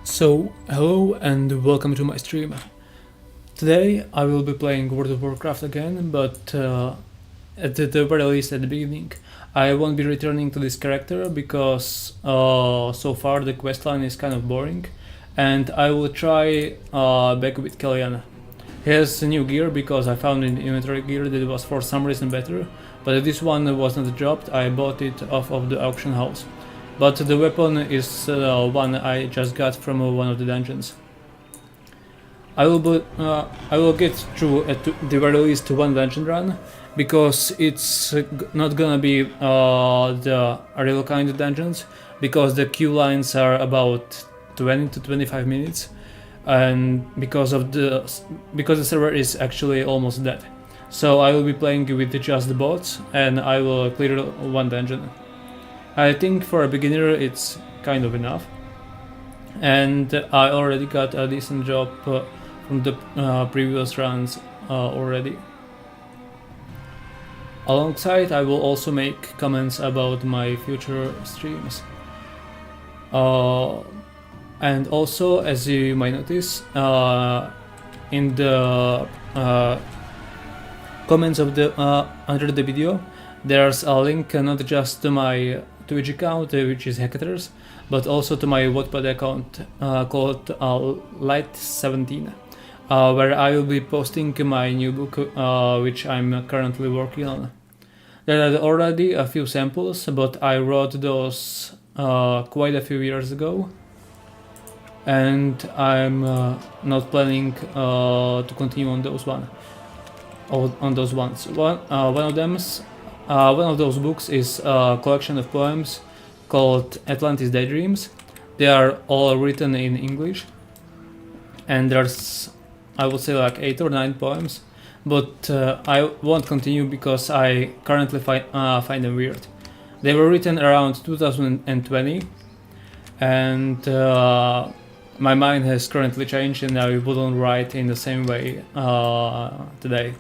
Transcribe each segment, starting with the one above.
So, hello and welcome to my stream. Today I will be playing World of Warcraft again, but at the very least at the beginning. I won't be returning to this character because so far the questline is kind of boring, and I will try back with Kellyanne. He has new gear because I found in the inventory gear that was for some reason better, but this one was not dropped. I bought it off of the auction house. But the weapon is one I just got from one of the dungeons. I will get through at the very least one dungeon run, because it's not gonna be the real kind of dungeons, because the queue lines are about 20 to 25 minutes, and because the server is actually almost dead. So I will be playing with just the bots, and I will clear one dungeon. I think for a beginner it's kind of enough, and I already got a decent job from the previous runs already. Alongside, I will also make comments about my future streams. And also, as you might notice, in the comments of the under the video, there's a link not just to my Twitch account, which is Hackators, but also to my Wattpad account called Light17, where I will be posting my new book, which I'm currently working on. There are already a few samples, but I wrote those quite a few years ago, and I'm not planning to continue on those ones. One of those books is a collection of poems called Atlantis Daydreams. They are all written in English, and there's, I would say, like 8 or 9 poems, but I won't continue because I currently find them weird. They were written around 2020, and my mind has currently changed, and I wouldn't write in the same way today.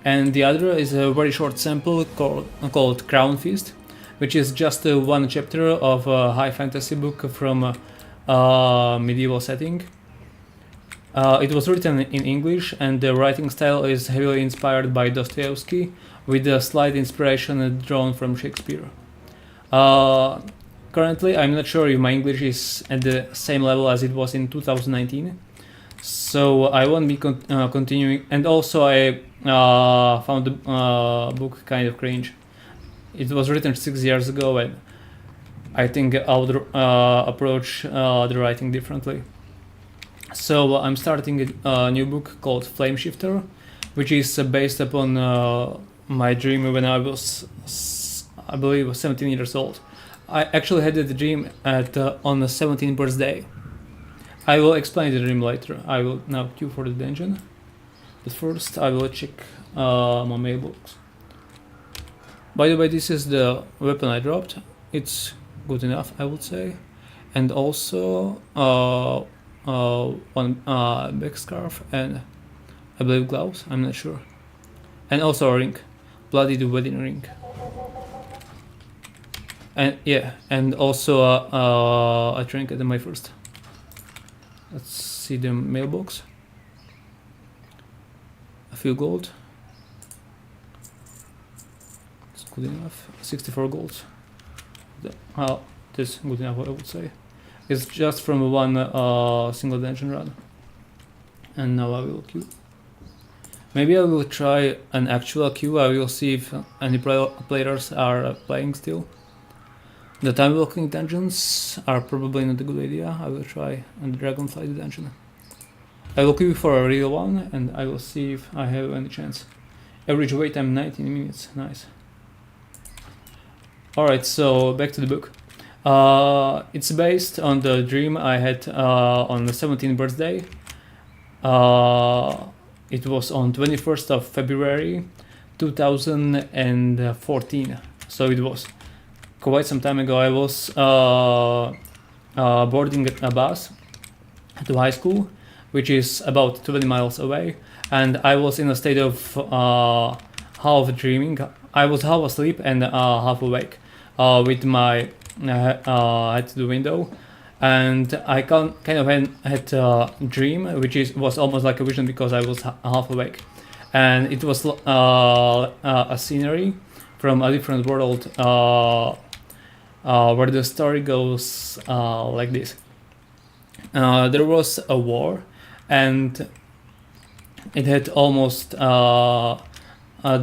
And the other is a very short sample called Crown Feast, which is just one chapter of a high fantasy book from a medieval setting. It was written in English, and the writing style is heavily inspired by Dostoevsky, with a slight inspiration drawn from Shakespeare. Currently, I'm not sure if my English is at the same level as it was in 2019, so I won't be continuing. And also, I found the book kind of cringe. It was written 6 years ago, and I think I would approach the writing differently. So I'm starting a new book called Flame Shifter, which is based upon my dream when I was, I believe, 17 years old. I actually had the dream on the 17th birthday. I will explain the dream later. I will now queue for the dungeon, but first I will check my mailbox. By the way, this is the weapon I dropped. It's good enough, I would say, and also one back scarf and I believe gloves. I'm not sure, and also a ring, bloodied wedding ring. And yeah, and also a trinket in my first. Let's see the mailbox. A few gold. It's good enough. 64 gold. Well, this is good enough, I would say. It's just from one single dungeon run. And now I will queue. Maybe I will try an actual queue. I will see if any players are playing still. The time walking dungeons are probably not a good idea. I will try the Dragonflight dungeon. I will queue for a real one, and I will see if I have any chance. Average wait time 19 minutes, nice. Alright, so back to the book. It's based on the dream I had on the 17th birthday. It was on 21st of February 2014, so it was quite some time ago. I was boarding a bus to high school, which is about 20 miles away, and I was in a state of half dreaming. I was half asleep and half awake, with my head to the window, and I kind of had a dream, which was almost like a vision because I was half awake, and it was a scenery from a different world where the story goes like this. There was a war, and it had almost the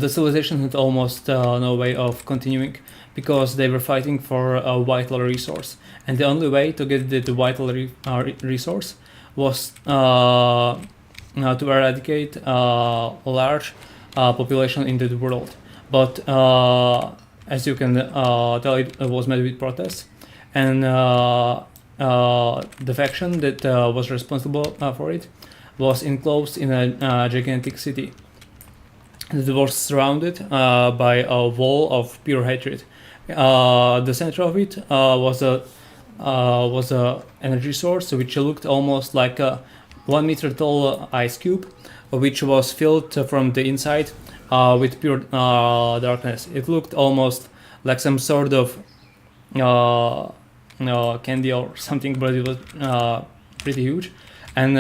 civilization had almost no way of continuing because they were fighting for a vital resource, and the only way to get the vital resource was to eradicate a large population into the world. But as you can tell, it was met with protests, and the faction that was responsible for it was enclosed in a gigantic city that was surrounded by a wall of pure hatred. The center of it was a energy source which looked almost like a 1 meter tall ice cube, which was filled from the inside with pure darkness. It looked almost like some sort of candy or something, but it was pretty huge. And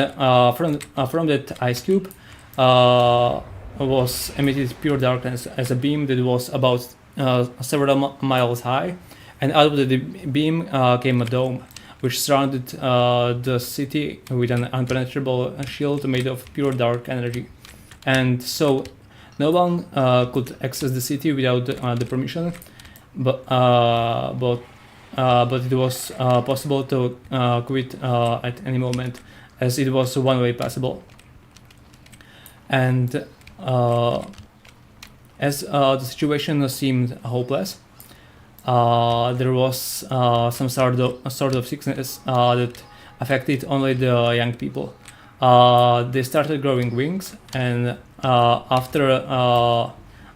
from that ice cube was emitted pure darkness as a beam that was about several miles high, and out of the beam came a dome which surrounded the city with an impenetrable shield made of pure dark energy. And so no one could access the city without the permission, but it was possible to quit at any moment, as it was one-way passable. And as the situation seemed hopeless, there was some sort of sickness that affected only the young people. They started growing wings, and after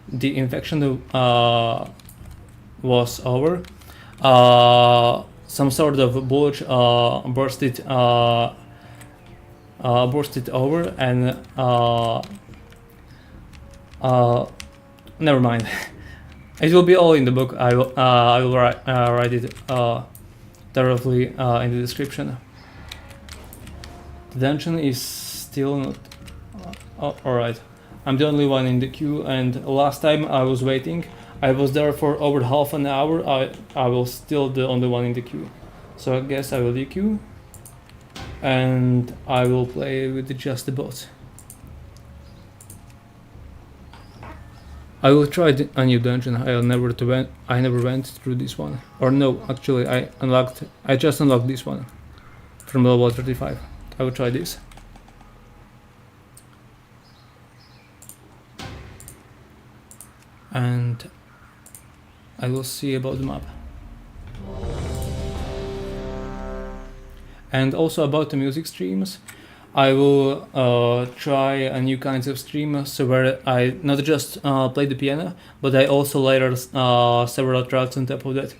the infection was over, some sort of bulge bursted over, and never mind. It will be all in the book. I will write it thoroughly in the description. The dungeon is still not... alright. I'm the only one in the queue, and last time I was waiting, I was there for over half an hour. I was still the only one in the queue. So I guess I will DQ, and I will play with just the boss. I will try a new dungeon. I never went through this one. Or no, actually I just unlocked this one from level 35. I will try this. And I will see about the map. And also about the music streams. I will try a new kinds of streams where I not just play the piano, but I also layer several tracks on top of that.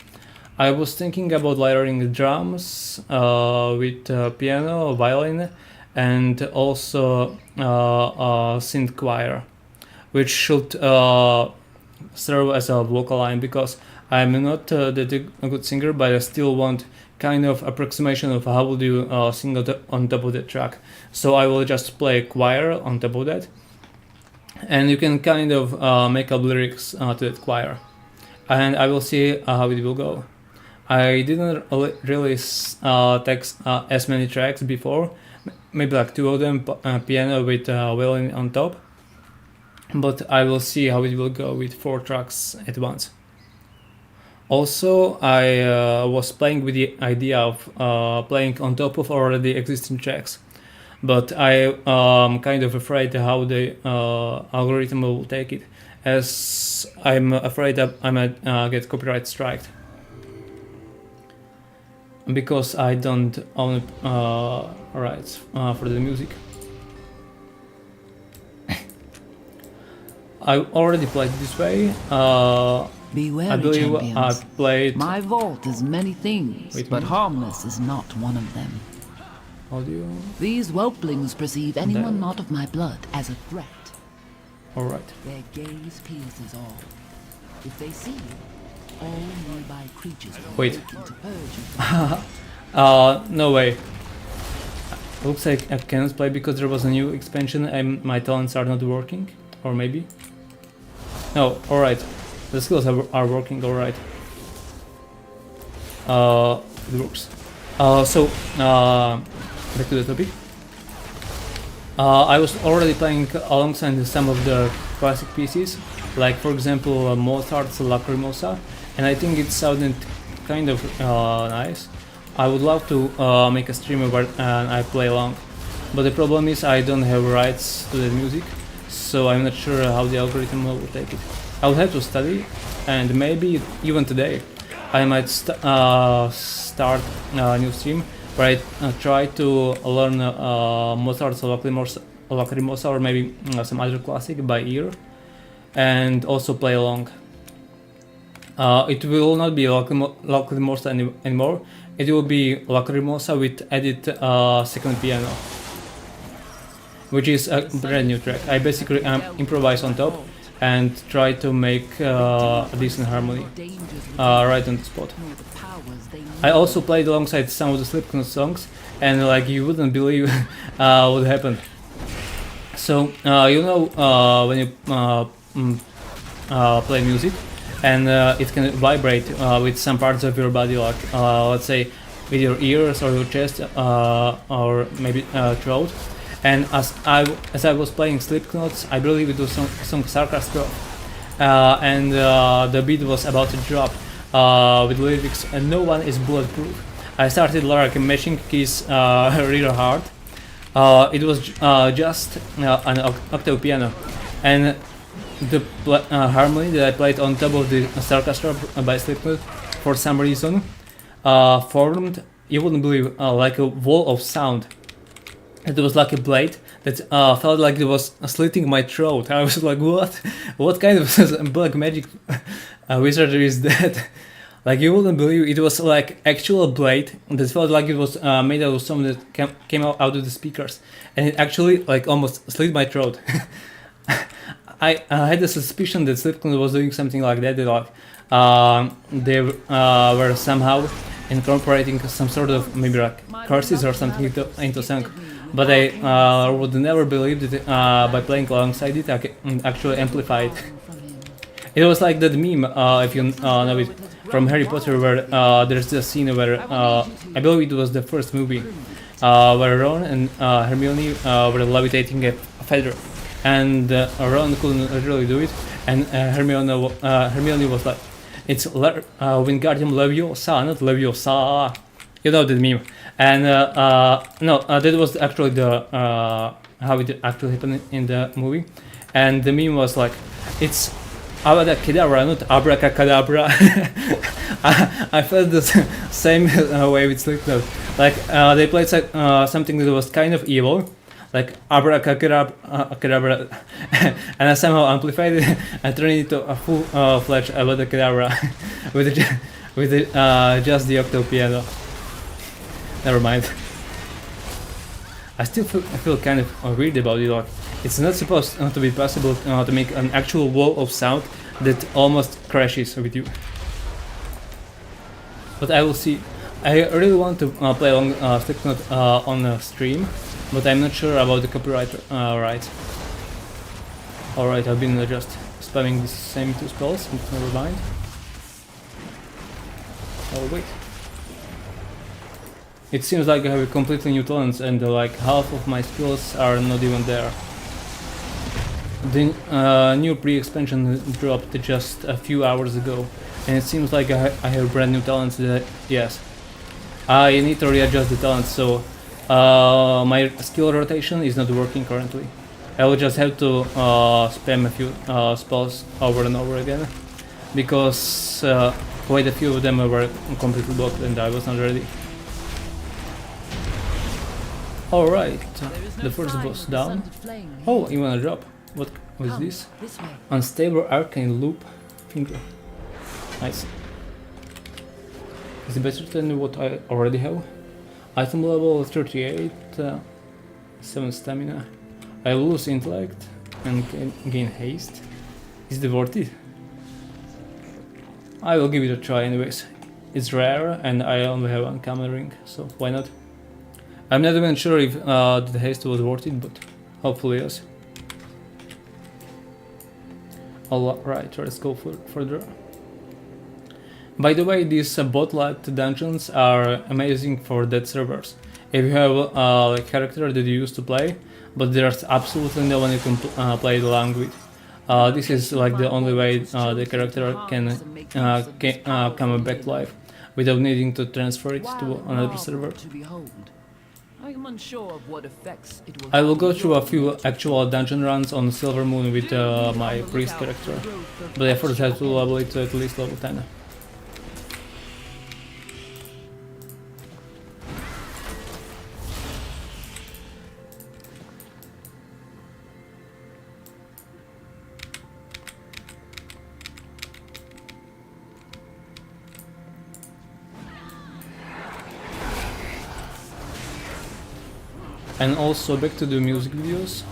I was thinking about layering drums with piano, violin, and also a synth choir, which should serve as a vocal line, because I'm not that a good singer, but I still want kind of approximation of how would you sing on top of that track. So I will just play choir on top of that, and you can kind of make up lyrics to that choir, and I will see how it will go. I didn't really take as many tracks before, maybe like 2 of them, piano with violin on top, but I will see how it will go with 4 tracks at once. Also, I was playing with the idea of playing on top of already existing tracks, but I am kind of afraid how the algorithm will take it, as I'm afraid that I might get copyright striked, because I don't own rights for the music. I already played this way. Be wary, I believe champions. I played... My vault is many things, but harmless is not one of them. Audio. These whelplings perceive anyone not of my blood as a threat. Alright. Their gaze pierces all. If they see you, all nearby creatures will Wait. awaken to purge you. No way. Looks like I cannot play because there was a new expansion and my talents are not working. Or maybe? No, alright. The skills are working, alright. It works. Back to the topic. I was already playing alongside some of the classic pieces, like for example Mozart's Lacrimosa, and I think it sounded kind of nice. I would love to make a stream where I play along, but the problem is I don't have rights to the music, so I'm not sure how the algorithm will take it. I will have to study, and maybe even today I might start a new stream where I try to learn Mozart's Lacrimosa or maybe some other classic by ear, and also play along. It will not be Lacrimosa anymore, it will be Lacrimosa with added second piano, which is a brand new track. I basically improvise on top and try to make a decent harmony right on the spot. I also played alongside some of the Slipknot songs, and like you wouldn't believe what happened. So you know when you play music, and it can vibrate with some parts of your body, like let's say with your ears or your chest or maybe throat. And as I was playing Slipknot, I believe it was some Sarcastrofe, and the beat was about to drop with lyrics, and no one is bulletproof. I started like mashing keys really hard. It was just an octave piano, and the harmony that I played on top of the Sarcastrofe by Slipknot, for some reason, formed, you wouldn't believe, like a wall of sound. It was like a blade that felt like it was slitting my throat. I was like, what? What kind of black magic wizardry is that? Like, you wouldn't believe it was like actual blade that felt like it was made out of something that came out of the speakers. And it actually like almost slit my throat. I had a suspicion that Slipknot was doing something like that. They were somehow incorporating some sort of maybe like curses or something into song. But I would never believe that by playing alongside it I can actually amplify it. It was like that meme, if you know it, from Harry Potter, where there's the scene where I believe it was the first movie where Ron and Hermione were levitating a feather, and Ron couldn't really do it, and Hermione was like, it's Wingardium Leviosa, not Leviosa. You know that meme. And no, that was actually the how it actually happened in the movie. And the meme was like, it's Abracadabra, not Abracadabra. I felt the same way with Slipknot. Like they played something that was kind of evil, like Abracadabra, and I somehow amplified it and turned it into a full-fledged Abracadabra with just the octave piano. Never mind. I still feel kind of weird about it. Like, it's not supposed to be possible to make an actual wall of sound that almost crashes with you. But I will see. I really want to play along Slipknot on a stream, but I'm not sure about the copyright rights. Alright, I've been just spamming the same two spells, but never mind. Oh wait. It seems like I have a completely new talents, and like half of my skills are not even there. The new pre-expansion dropped just a few hours ago, and it seems like I have brand new talents that, yes, I need to readjust the talents, so my skill rotation is not working currently. I will just have to spam a few spells over and over again, because quite a few of them were completely blocked and I was not ready. Alright, the first boss down. Oh, even a drop. What was this? Unstable arcane loop finger. Nice. Is it better than what I already have? Item level 38, 7 stamina. I lose intellect and gain haste. Is it worth it? I will give it a try anyways. It's rare and I only have one camera ring, so why not? I'm not even sure if the haste was worth it, but hopefully yes. Alright, let's go further. By the way, these botlet dungeons are amazing for dead servers. If you have a character that you used to play, but there's absolutely no one you can play along with. This is like the only way the character can come back to life without needing to transfer it to another server. I am unsure of what effects it will I will go through a few actual dungeon runs on Silvermoon with my priest character, but I first have to level it to at least level 10. And also back to the music videos,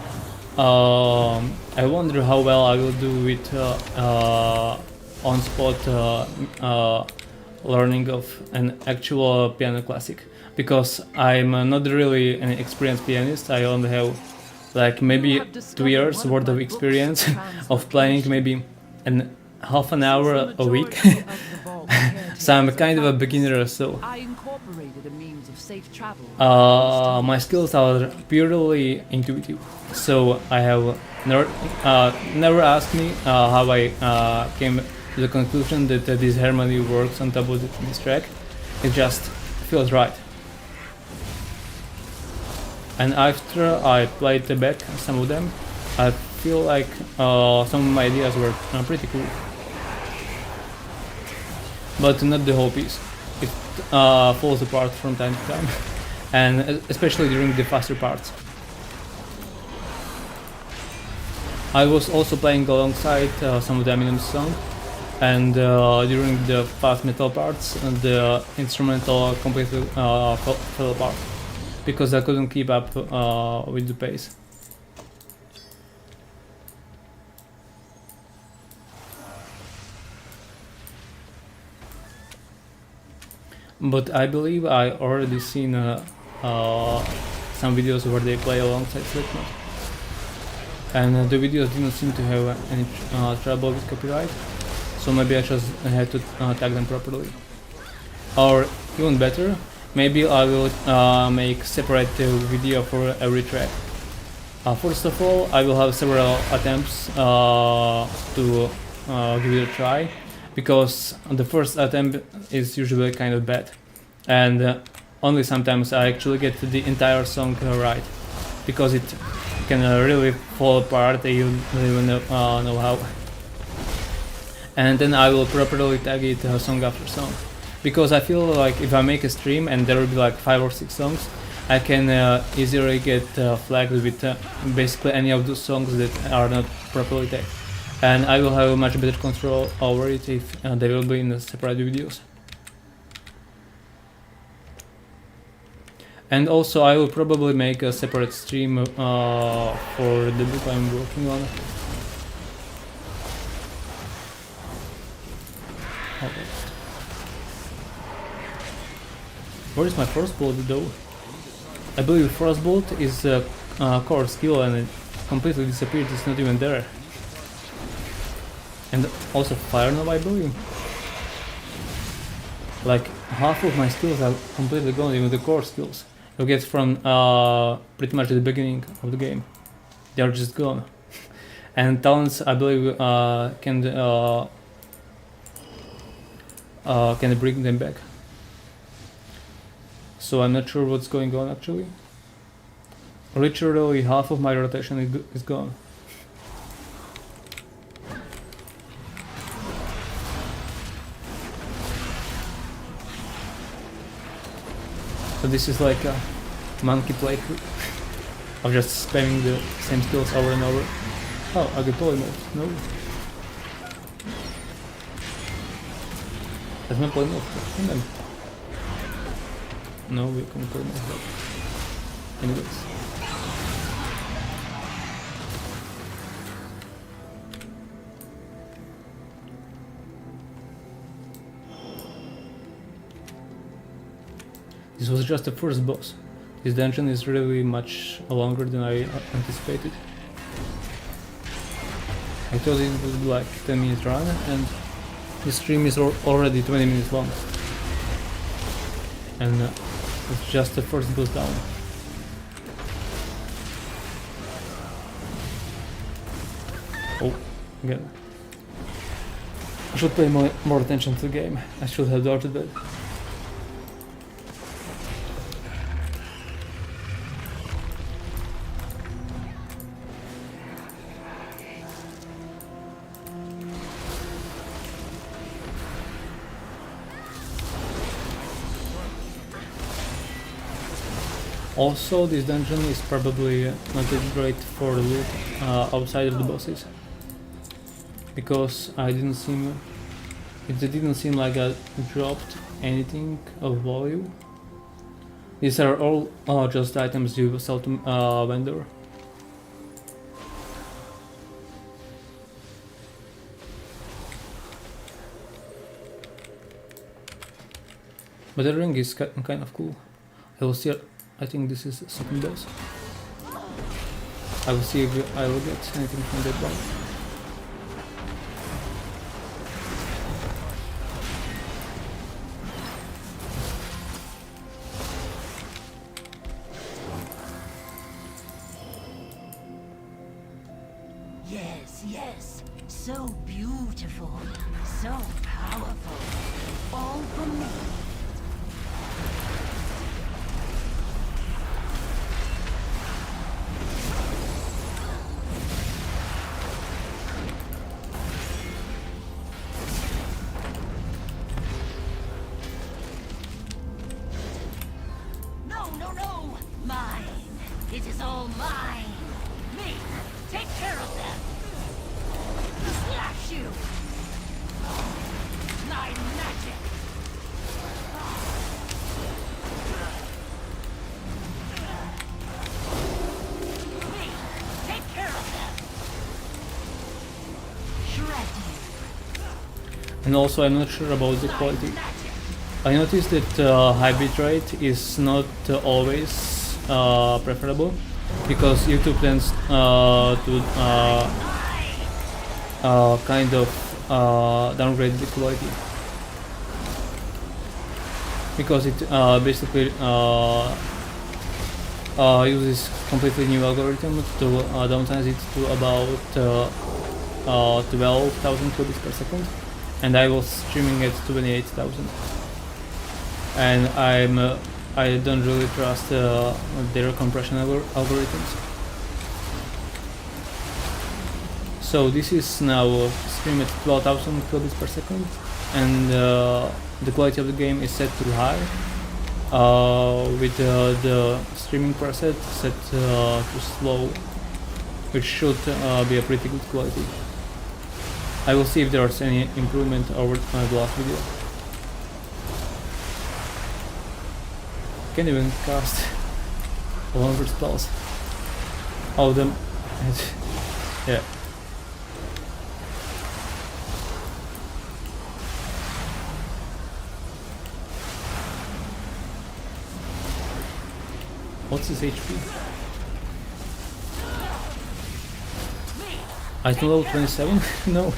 I wonder how well I will do with on-spot learning of an actual piano classic, because I'm not really an experienced pianist. I only have like maybe 2 years worth of experience of playing maybe half an hour a week. So I'm kind of a beginner, so my skills are purely intuitive. So I have never asked me how I came to the conclusion that this harmony works on top of this track. It just feels right. And after I played back some of them, I feel like some of my ideas were pretty cool. But not the whole piece. It falls apart from time to time, and especially during the faster parts. I was also playing alongside some of the Eminem song, and during the fast metal parts, the instrumental completely fell apart, because I couldn't keep up with the pace. But I believe I already seen some videos where they play alongside Slipknot, and the videos didn't seem to have any trouble with copyright, so maybe I just had to tag them properly. Or even better, maybe I will make separate video for every track. First of all, I will have several attempts to give it a try, because the first attempt is usually kind of bad, and only sometimes I actually get the entire song right, because it can really fall apart and you don't even know how. And then I will properly tag it song after song, because I feel like if I make a stream and there will be like 5 or 6 songs, I can easily get flagged with basically any of those songs that are not properly tagged. And I will have much better control over it if they will be in the separate videos. And also I will probably make a separate stream for the book I'm working on. Okay. Where is my frostbolt though? I believe frostbolt is a core skill and it completely disappeared, it's not even there. And also Fire Nova, I believe. Like half of my skills are completely gone, even the core skills you get from pretty much the beginning of the game. They are just gone. And talents, I believe, can bring them back. So I'm not sure what's going on actually. Literally half of my rotation is gone. So this is like a monkey playthrough of just spamming the same skills over and over. Oh, I get polymorph. No. That's my polymorph. No, we can polymorph that. Anyways. This was just the first boss. This dungeon is really much longer than I anticipated. I thought it would be like 10 minutes run, and the stream is already 20 minutes long. And it's just the first boss down. Oh, again. I should pay more attention to the game. I should have dodged that. Also, this dungeon is probably not that great for the loot outside of the bosses, because it didn't seem like I dropped anything of value. These are all just items you sell to vendor. But the ring is kind of cool. I will see. I think this is the second boss. I will see if I will get anything from that one. Yes, yes. So beautiful. So powerful. All for me. No! Mine! It is all mine! Me! Take care of them! Slash you! My magic! Me! Take care of them! Shred you! And also, I'm not sure about the quality. I noticed that high bitrate is not always preferable, because YouTube tends to kind of downgrade the quality, because it basically uses completely new algorithm to downsize it to about 12,000 kilobits per second, and I was streaming at 28,000. And I don't really trust their compression algorithms. So this is now streamed at 12,000 kilobits per second, and the quality of the game is set to high, with the streaming preset set to slow, which should be a pretty good quality. I will see if there's any improvement over the last video. Can't even cast longer spells. Oh, them. Yeah. What's his HP? Item level 27? No.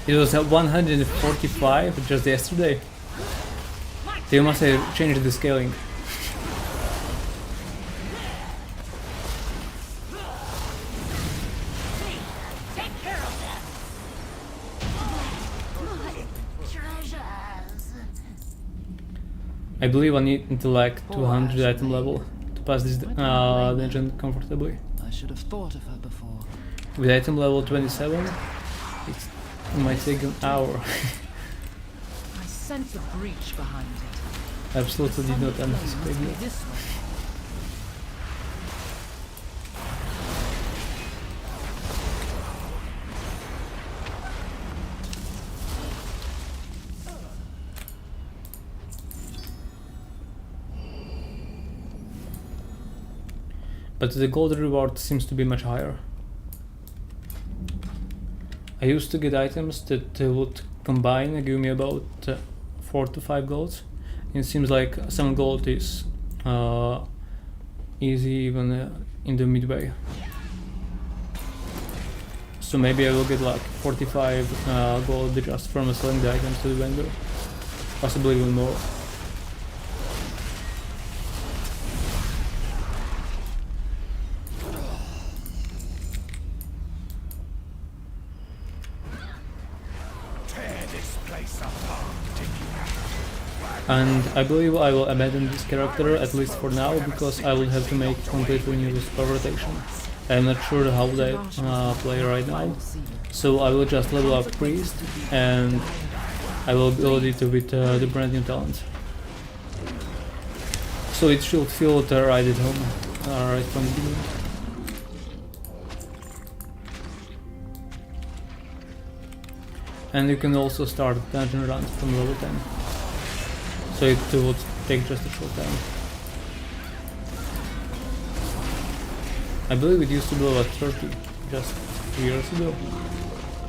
It was at 145 just yesterday. They must have changed the scaling. I believe I need to like 200 item level to pass this dungeon comfortably. I should have thought of her before. With item level 27, it might take an hour. I sense a breach behind it. Absolutely did not anticipate that. This way. But the gold reward seems to be much higher. I used to get items that would combine and give me about 4 to 5 golds. It seems like 7 gold is easy even in the midway. So maybe I will get like 45 gold just from selling the items to the vendor, possibly even more. And I believe I will abandon this character, at least for now, because I will have to make completely new spell rotation. I'm not sure how they play right now, so I will just level up Priest and I will build it with the brand new talent. So it should feel right at home, right from the beginning. And you can also start dungeon runs from level 10. So it would take just a short time. I believe it used to be level 30 just 2 years ago,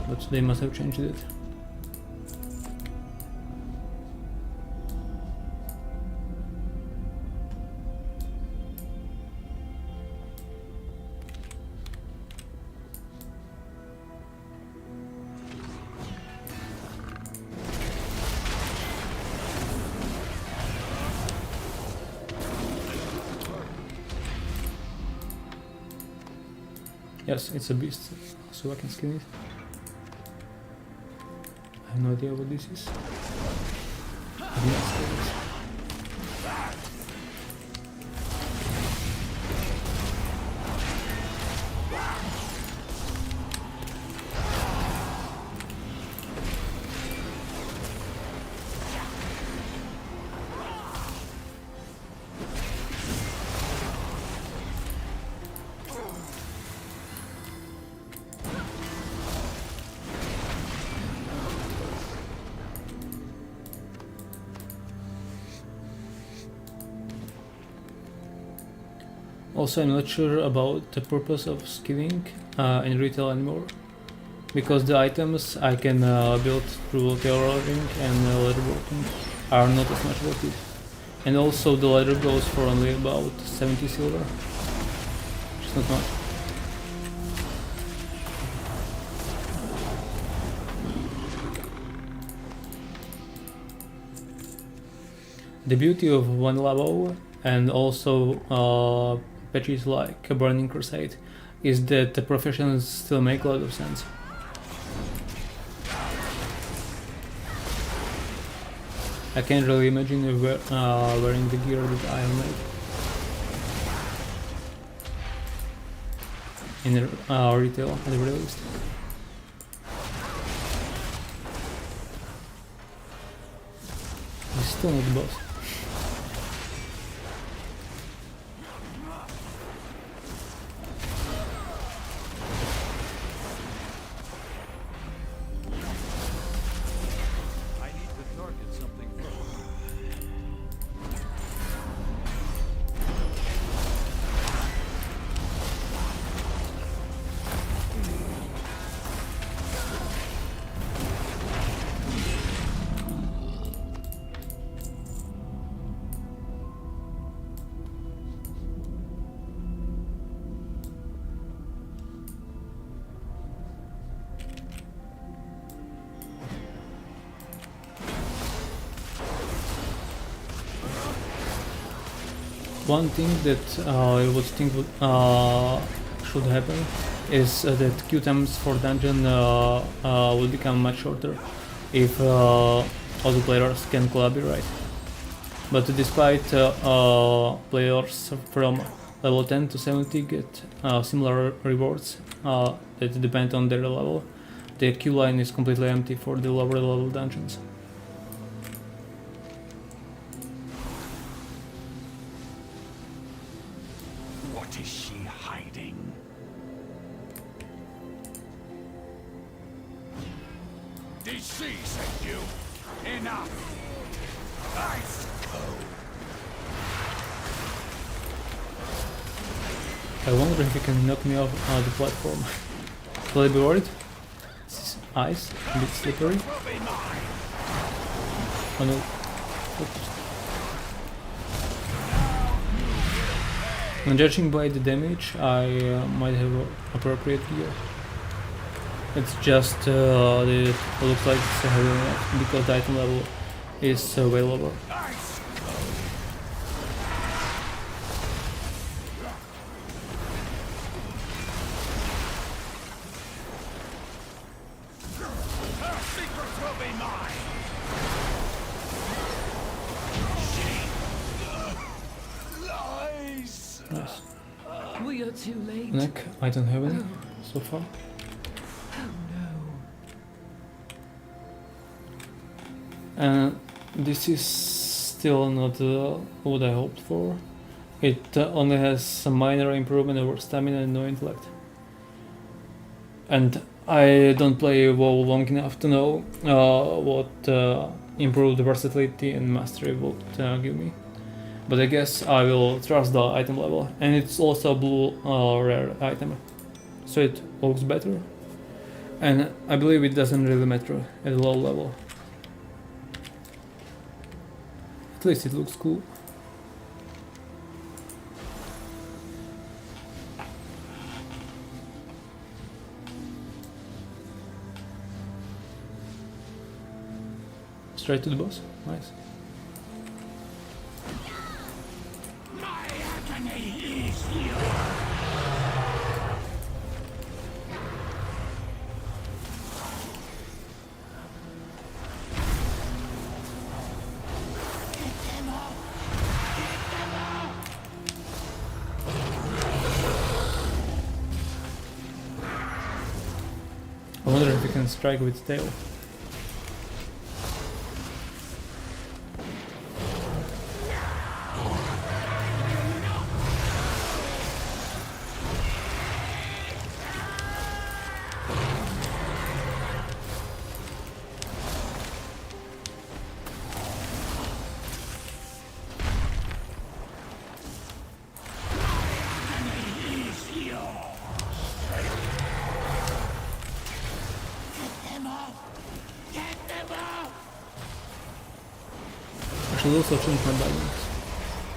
but they must have changed it. Yes, it's a beast, so I can skin it. I have no idea what this is. I've not skinned it. Also, I'm not sure about the purpose of skilling in retail anymore, because the items I can build through tailoring and leatherworking are not as much worth it. And also the leather goes for only about 70 silver, which is not much. The beauty of one level and also patches like a Burning Crusade is that the professions still make a lot of sense. I can't really imagine wearing the gear that I have made in retail at the very least. He's still not the boss. One thing that I would think should happen is that queue times for dungeon will become much shorter if all the players can collaborate. But despite players from level 10 to 70 get similar rewards that depend on their level, the queue line is completely empty for the lower level dungeons. What is she hiding? Did she send you? Enough! Ice cold! I wonder if you can knock me off the platform. Will I be worried? This is ice, a bit slippery. Oh no. Oops. And judging by the damage, I might have appropriate gear. It's just that it looks like it's heavy enough because the item level is way lower. Nice. We are too late. Neck, I don't have any so far. Oh no. And this is still not what I hoped for. It only has a minor improvement over stamina and no intellect. And I don't play WoW long enough to know what improved versatility and mastery would give me. But I guess I will trust the item level, and it's also a blue rare item, so it looks better. And I believe it doesn't really matter at a low level. At least it looks cool. Straight to the boss, nice. I wonder if we can strike with tail. I should also change my balance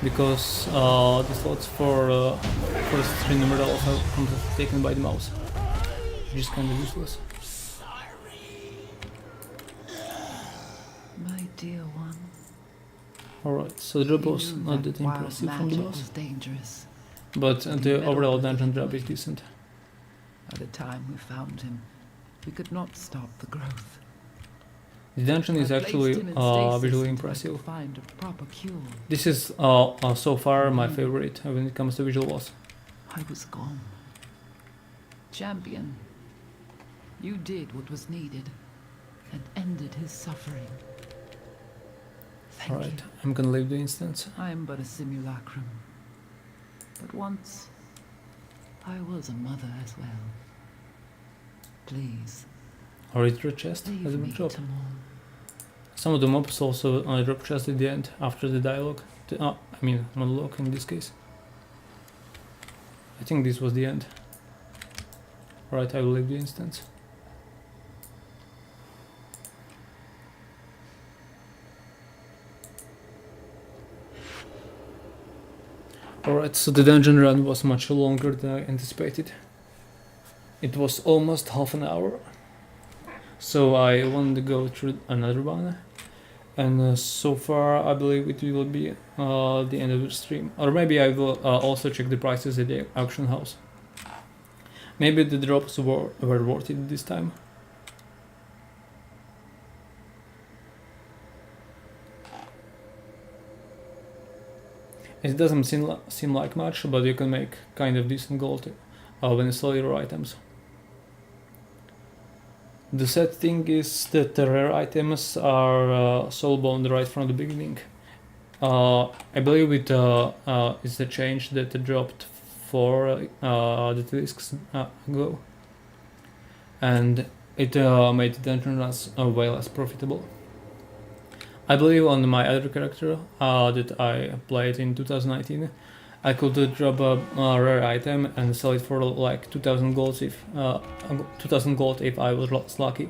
because the slots for the string numerals are taken by the mouse, which is kind of useless. My dear one. Alright, so the drop was You knew not that that wild impressive from the magic boss, was dangerous. but the overall dungeon drop is decent. By the time we found him, we could not stop the growth. The dungeon is I placed actually him in stasis visually until I could impressive. Find a proper cure. This is so far my favorite when it comes to visuals. I was gone. Champion, you did what was needed and ended his suffering. Thank Alright, you. I'm gonna leave the instance. I am but a simulacrum. But once, I was a mother as well. Please, Or it's your chest leave as a me drop. to mourn. Some of the mobs also drop chest at the end after the dialogue. I mean monologue in this case. I think this was the end. Alright, I will leave the instance. Alright, so the dungeon run was much longer than I anticipated. It was almost half an hour. So I wanted to go through another one. And so far I believe it will be the end of the stream. Or maybe I will also check the prices at the auction house. Maybe the drops were worth it this time. It doesn't seem like much, but you can make kind of decent gold when you sell your items. The sad thing is that the rare items are soulbound right from the beginning. I believe it is a change that dropped for the discs ago, and it made the dungeon runs way less profitable. I believe on my other character that I played in 2019, I could drop a rare item and sell it for like 2000 gold if I was lucky.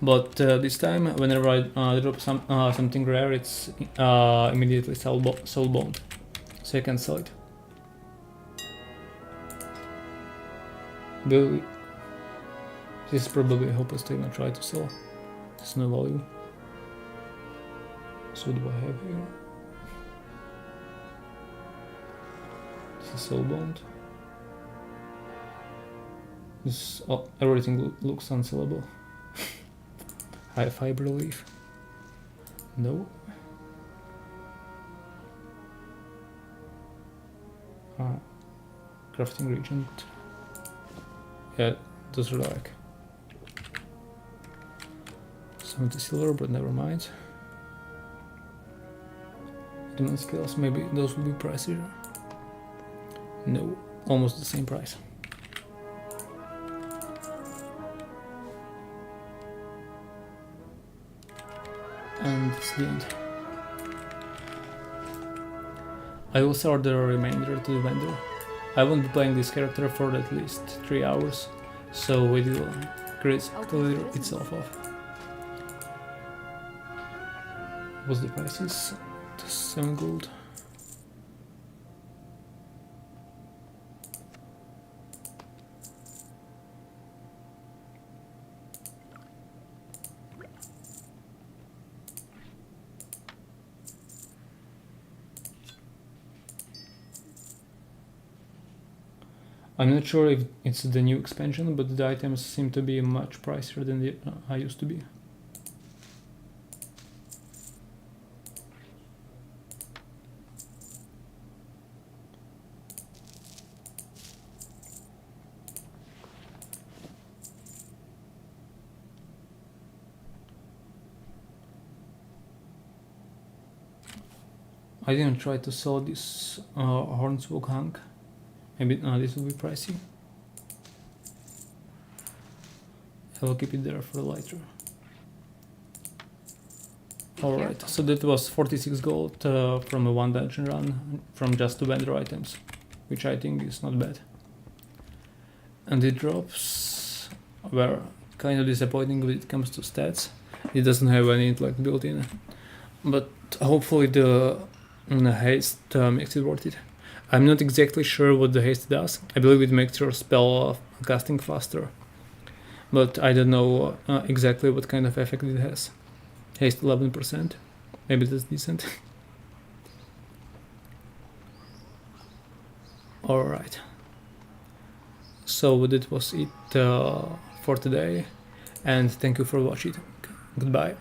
But this time, whenever I drop something rare, it's immediately soulbound, so I can sell it. This is probably hopeless to even try to sell. There's no value. So what do I have here? This is soulbound. This everything looks unsellable. High fiber leaf. No. Crafting regent. Yeah, those are like 70 silver, but never mind. Demon skills, maybe those will be pricier. No, almost the same price. And it's the end. I will sell the remainder to the vendor. I won't be playing this character for at least 3 hours, so it will clear itself off. What's the prices? 7 gold. I'm not sure if it's the new expansion, but the items seem to be much pricier than I used to be. I didn't try to sell this Hornswogg hunk. Maybe this will be pricey. I will keep it there for later. Alright, so that was 46 gold from a 1 dungeon run from just 2 vendor items, which I think is not bad. And the drops were kind of disappointing when it comes to stats. It doesn't have any intellect built in, but hopefully the haste makes it worth it. I'm not exactly sure what the haste does. I believe it makes your spell casting faster, but I don't know exactly what kind of effect it has. Haste 11%, maybe that's decent. Alright, so that was it for today, and thank you for watching. Goodbye.